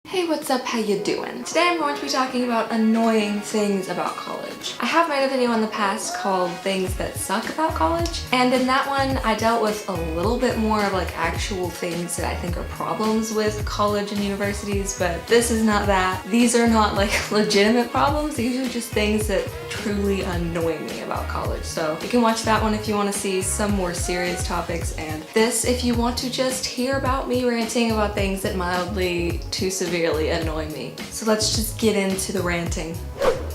Hey, what's up? How you doing? Today I'm going to be talking about annoying things about college. I have made a video in the past called Things That Suck About College, and in that one I dealt with a little bit more of like actual things that I think are problems with college and universities, but this is not that. These are not like legitimate problems, these are just things that truly annoy me about college. So you can watch that one if you want to see some more serious topics, and this if you want to just hear about me ranting about things that mildly to severely annoy me. So let's just get into the ranting.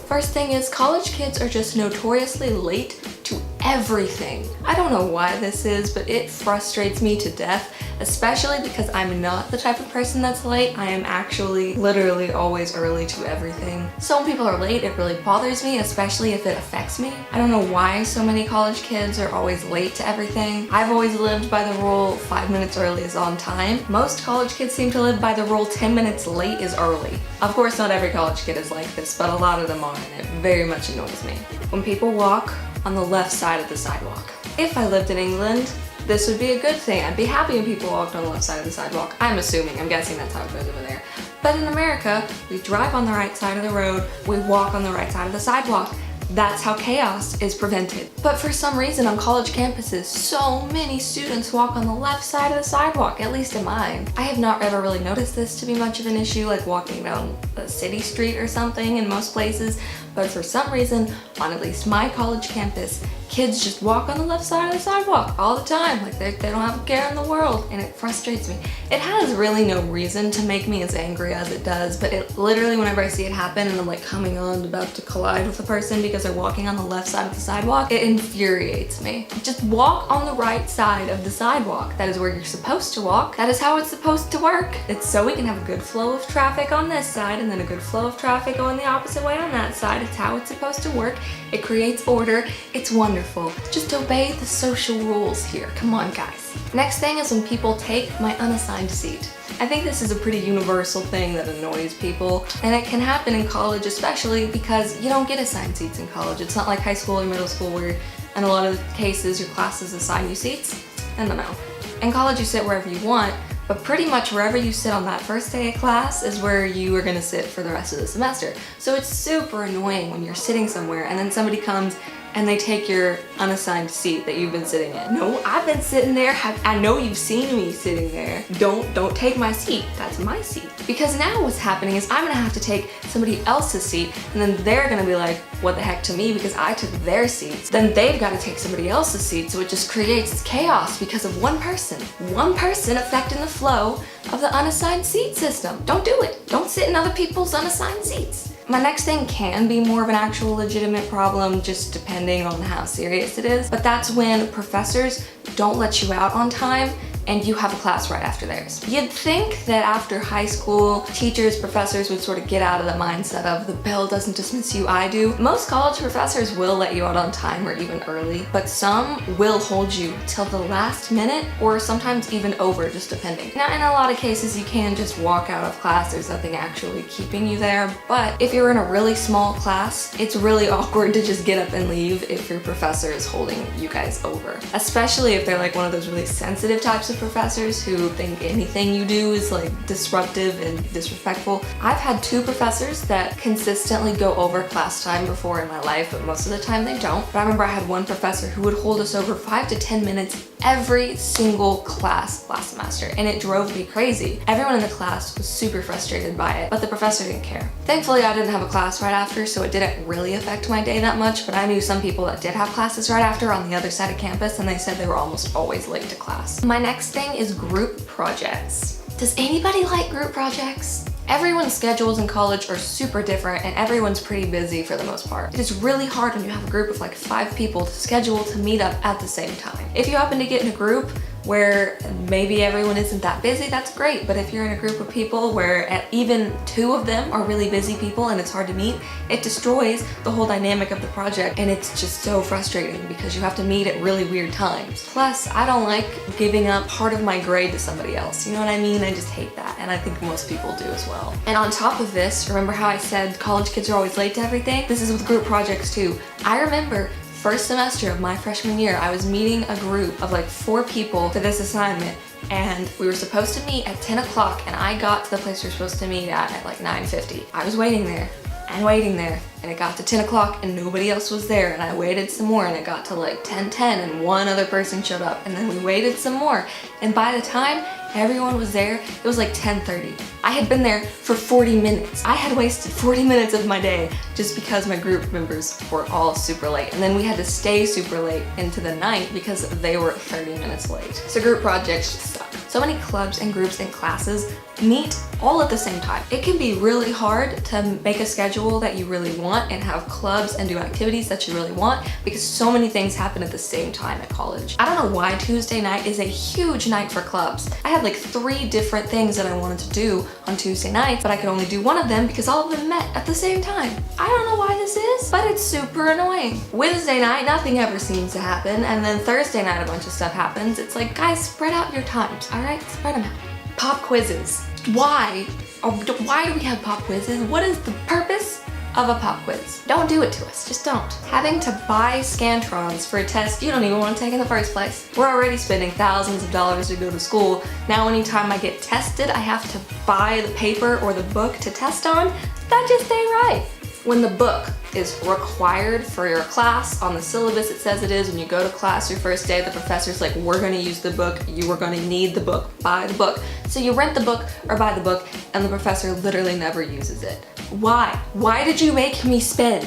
First thing is, college kids are just notoriously late to everything. I don't know why this is, but it frustrates me to death, especially because I'm not the type of person that's late. I am actually literally always early to everything. So when people are late, it really bothers me, especially if it affects me. I don't know why so many college kids are always late to everything. I've always lived by the rule 5 minutes early is on time. Most college kids seem to live by the rule 10 minutes late is early. Of course, not every college kid is like this, but a lot of them are, and it very much annoys me. When people walk on the left side of the sidewalk. If I lived in England, this would be a good thing. I'd be happy when people walked on the left side of the sidewalk. I'm guessing that's how it goes over there. But in America, we drive on the right side of the road, we walk on the right side of the sidewalk. That's how chaos is prevented. But for some reason on college campuses, so many students walk on the left side of the sidewalk, at least in mine. I have not ever really noticed this to be much of an issue, like walking down a city street or something in most places, but for some reason, on at least my college campus, kids just walk on the left side of the sidewalk all the time, like they don't have a care in the world, and it frustrates me. It has really no reason to make me as angry as it does, but it literally, whenever I see it happen and I'm like coming on about to collide with a person because they're walking on the left side of the sidewalk, it infuriates me. Just walk on the right side of the sidewalk. That is where you're supposed to walk. That is how it's supposed to work. It's so we can have a good flow of traffic on this side and then a good flow of traffic going the opposite way on that side. It's how it's supposed to work. It creates order. It's wonderful. Just obey the social rules here. Come on, guys. Next thing is when people take my unassigned seat. I think this is a pretty universal thing that annoys people, and it can happen in college especially because you don't get assigned seats in college. It's not like high school or middle school where in a lot of cases your classes assign you seats. No. In college you sit wherever you want, but pretty much wherever you sit on that first day of class is where you are gonna sit for the rest of the semester. So it's super annoying when you're sitting somewhere and then somebody comes and they take your unassigned seat that you've been sitting in. No, I've been sitting there. I know you've seen me sitting there. Don't take my seat. That's my seat. Because now what's happening is I'm gonna have to take somebody else's seat, and then they're gonna be like, what the heck to me because I took their seats. Then they've got to take somebody else's seat, so it just creates chaos because of one person. One person affecting the flow of the unassigned seat system. Don't do it. Don't sit in other people's unassigned seats. My next thing can be more of an actual legitimate problem, just depending on how serious it is, but that's when professors don't let you out on time and you have a class right after theirs. You'd think that after high school, teachers, professors would sort of get out of the mindset of the bell doesn't dismiss you, I do. Most college professors will let you out on time or even early, but some will hold you till the last minute or sometimes even over, just depending. Now, in a lot of cases, you can just walk out of class. There's nothing actually keeping you there, but if you're in a really small class, it's really awkward to just get up and leave if your professor is holding you guys over. Especially if they're like one of those really sensitive types of professors who think anything you do is like disruptive and disrespectful. I've had 2 professors that consistently go over class time before in my life, but most of the time they don't. But I remember I had one professor who would hold us over 5 to 10 minutes every single class last semester, and it drove me crazy. Everyone in the class was super frustrated by it, but the professor didn't care. Thankfully, I didn't have a class right after, so it didn't really affect my day that much, but I knew some people that did have classes right after on the other side of campus, and they said they were almost always late to class. My next thing is group projects. Does anybody like group projects? Everyone's schedules in college are super different and everyone's pretty busy for the most part. It is really hard when you have a group of like 5 people to schedule to meet up at the same time. If you happen to get in a group where maybe everyone isn't that busy, that's great. But if you're in a group of people where even 2 of them are really busy people and it's hard to meet, it destroys the whole dynamic of the project, and it's just so frustrating because you have to meet at really weird times. Plus, I don't like giving up part of my grade to somebody else. You know what I mean? I just hate that, and I think most people do as well. And on top of this, remember how I said college kids are always late to everything? This is with group projects too. I remember first semester of my freshman year, I was meeting a group of like 4 people for this assignment, and we were supposed to meet at 10 o'clock, and I got to the place we were supposed to meet at like 9:50. I was waiting there and waiting there, and it got to 10 o'clock and nobody else was there, and I waited some more, and it got to like 10:10 and one other person showed up, and then we waited some more, and by the time everyone was there, it was like 10:30. I had been there for 40 minutes. I had wasted 40 minutes of my day just because my group members were all super late, and then we had to stay super late into the night because they were 30 minutes late. So group projects just suck. So many clubs and groups and classes meet all at the same time. It can be really hard to make a schedule that you really want and have clubs and do activities that you really want because so many things happen at the same time at college. I don't know why Tuesday night is a huge night for clubs. I had like 3 different things that I wanted to do on Tuesday nights, but I could only do one of them because all of them met at the same time. I don't know why this is, but it's super annoying. Wednesday night, nothing ever seems to happen, and then Thursday night a bunch of stuff happens. It's like, guys, spread out your times, all right? Spread them out. Pop quizzes. Why? Why do we have pop quizzes? What is the purpose of a pop quiz? Don't do it to us, just don't. Having to buy Scantrons for a test you don't even want to take in the first place. We're already spending thousands of dollars to go to school. Now anytime I get tested, I have to buy the paper or the book to test on. That just ain't right. When the book is required for your class, on the syllabus it says it is, when you go to class your first day, the professor's like, we're gonna use the book, you are gonna need the book, buy the book. So you rent the book or buy the book, and the professor literally never uses it. Why? Why did you make me spend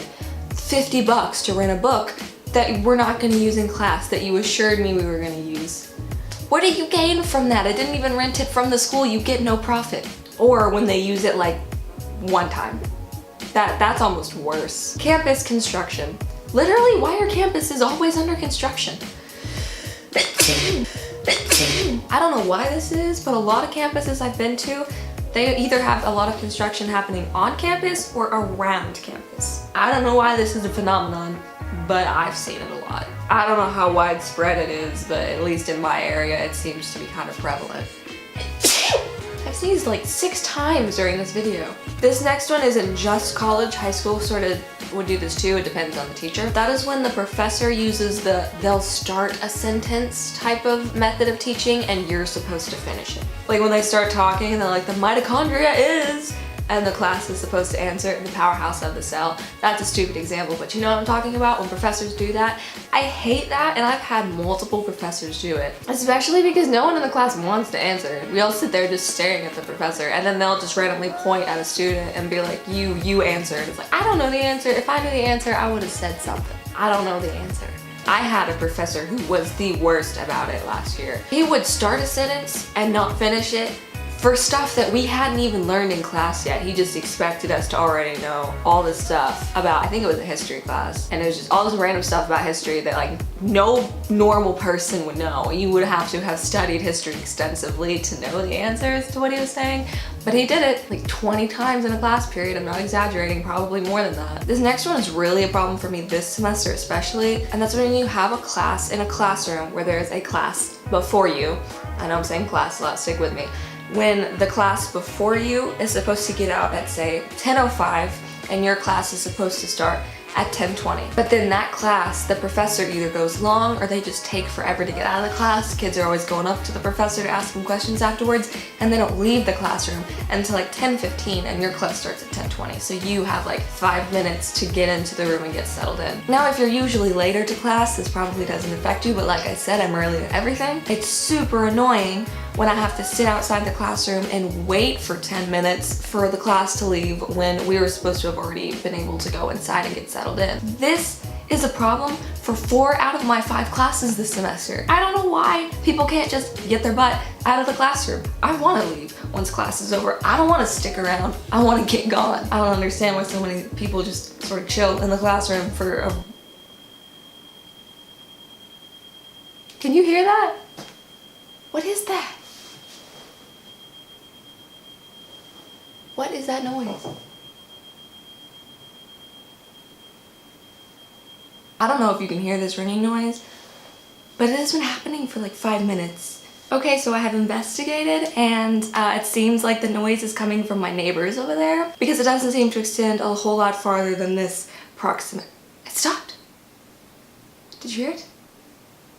50 bucks to rent a book that we're not gonna use in class, that you assured me we were gonna use? What do you gain from that? I didn't even rent it from the school, you get no profit. Or when they use it like one time. That's almost worse. Campus construction. Literally, why are campuses always under construction? I don't know why this is, but a lot of campuses I've been to, they either have a lot of construction happening on campus or around campus. I don't know why this is a phenomenon, but I've seen it a lot. I don't know how widespread it is, but at least in my area, it seems to be kind of prevalent. I've sneezed like 6 times during this video. This next one isn't just college, high school sort of would do this too, it depends on the teacher. That is when the professor uses the they'll start a sentence type of method of teaching and you're supposed to finish it. Like when they start talking and they're like, the mitochondria is, and the class is supposed to answer the powerhouse of the cell. That's a stupid example, but you know what I'm talking about when professors do that? I hate that, and I've had multiple professors do it. Especially because no one in the class wants to answer. We all sit there just staring at the professor, and then they'll just randomly point at a student and be like, you answered. It's like, I don't know the answer. If I knew the answer, I would have said something. I don't know the answer. I had a professor who was the worst about it last year. He would start a sentence and not finish it, for stuff that we hadn't even learned in class yet. He just expected us to already know all this stuff about, I think it was a history class, and it was just all this random stuff about history that like no normal person would know. You would have to have studied history extensively to know the answers to what he was saying, but he did it like 20 times in a class period. I'm not exaggerating, probably more than that. This next one is really a problem for me this semester especially, and that's when you have a class in a classroom where there's a class before you. I know I'm saying class a lot, stick with me. When the class before you is supposed to get out at say 10:05 and your class is supposed to start at 10:20. But then that class, the professor either goes long or they just take forever to get out of the class. Kids are always going up to the professor to ask them questions afterwards, and they don't leave the classroom until like 10:15 and your class starts at 10:20. So you have like 5 minutes to get into the room and get settled in. Now if you're usually later to class, this probably doesn't affect you, but like I said, I'm early to everything. It's super annoying when I have to sit outside the classroom and wait for 10 minutes for the class to leave when we were supposed to have already been able to go inside and get settled in. This is a problem for 4 out of my 5 classes this semester. I don't know why people can't just get their butt out of the classroom. I want to leave once class is over. I don't want to stick around. I want to get gone. I don't understand why so many people just sort of chill in the classroom for a... Can you hear that? What is that? What is that noise? I don't know if you can hear this ringing noise, but it has been happening for like 5 minutes. Okay, so I have investigated, and it seems like the noise is coming from my neighbors over there because it doesn't seem to extend a whole lot farther than this proximate. It stopped. Did you hear it?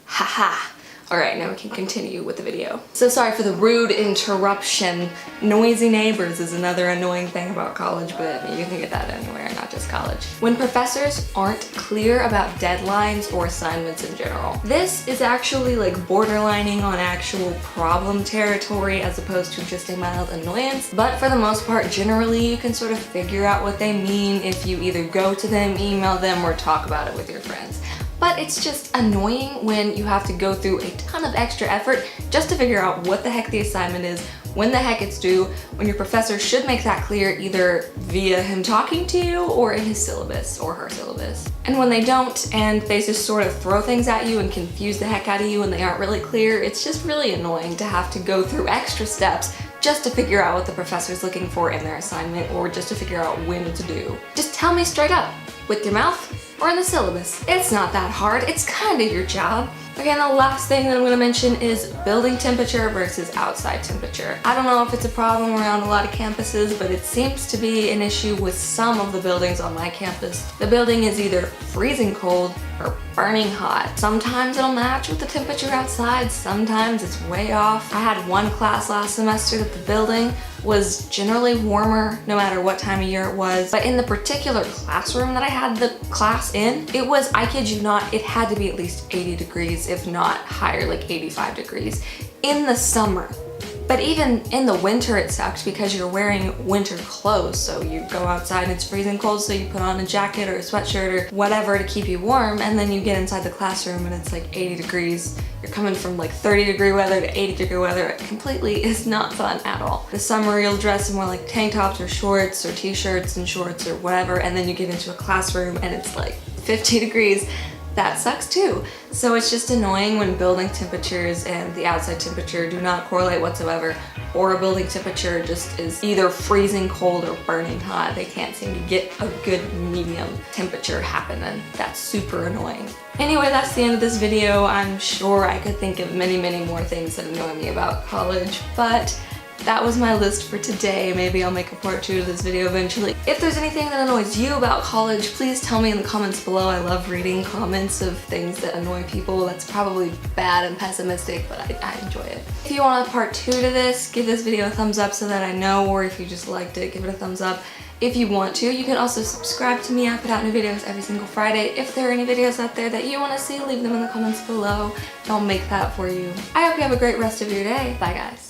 Haha. Alright, now we can continue with the video. So sorry for the rude interruption. Noisy neighbors is another annoying thing about college, but I mean, you can get that anywhere, not just college. When professors aren't clear about deadlines or assignments in general. This is actually like borderlining on actual problem territory as opposed to just a mild annoyance. But for the most part, generally you can sort of figure out what they mean if you either go to them, email them, or talk about it with your friends. But it's just annoying when you have to go through a ton of extra effort just to figure out what the heck the assignment is, when the heck it's due, when your professor should make that clear either via him talking to you or in his syllabus or her syllabus. And when they don't and they just sort of throw things at you and confuse the heck out of you and they aren't really clear, it's just really annoying to have to go through extra steps just to figure out what the professor's looking for in their assignment or just to figure out when to do. Just tell me straight up, with your mouth or in the syllabus. It's not that hard, it's kind of your job. Okay, and the last thing that I'm gonna mention is building temperature versus outside temperature. I don't know if it's a problem around a lot of campuses, but it seems to be an issue with some of the buildings on my campus. The building is either freezing cold or burning hot. Sometimes it'll match with the temperature outside, sometimes it's way off. I had one class last semester that the building was generally warmer no matter what time of year it was, but in the particular classroom that I had the class in, it was, I kid you not, it had to be at least 80 degrees, if not higher, like 85 degrees in the summer. But even in the winter it sucks because you're wearing winter clothes, so you go outside and it's freezing cold, so you put on a jacket or a sweatshirt or whatever to keep you warm, and then you get inside the classroom and it's like 80 degrees. You're coming from like 30-degree weather to 80-degree weather. It completely is not fun at all. The summer you'll dress in more like tank tops or shorts or t-shirts and shorts or whatever, and then you get into a classroom and it's like 50 degrees. That sucks too. So it's just annoying when building temperatures and the outside temperature do not correlate whatsoever, or a building temperature just is either freezing cold or burning hot. They can't seem to get a good medium temperature happening. That's super annoying. Anyway, that's the end of this video. I'm sure I could think of many, many more things that annoy me about college, but that was my list for today. Maybe I'll make a part 2 to this video eventually. If there's anything that annoys you about college, please tell me in the comments below. I love reading comments of things that annoy people. That's probably bad and pessimistic, but I enjoy it. If you want a part 2 to this, give this video a thumbs up so that I know, or if you just liked it, give it a thumbs up. If you want to, you can also subscribe to me. I put out new videos every single Friday. If there are any videos out there that you want to see, leave them in the comments below and I'll make that for you. I hope you have a great rest of your day. Bye guys.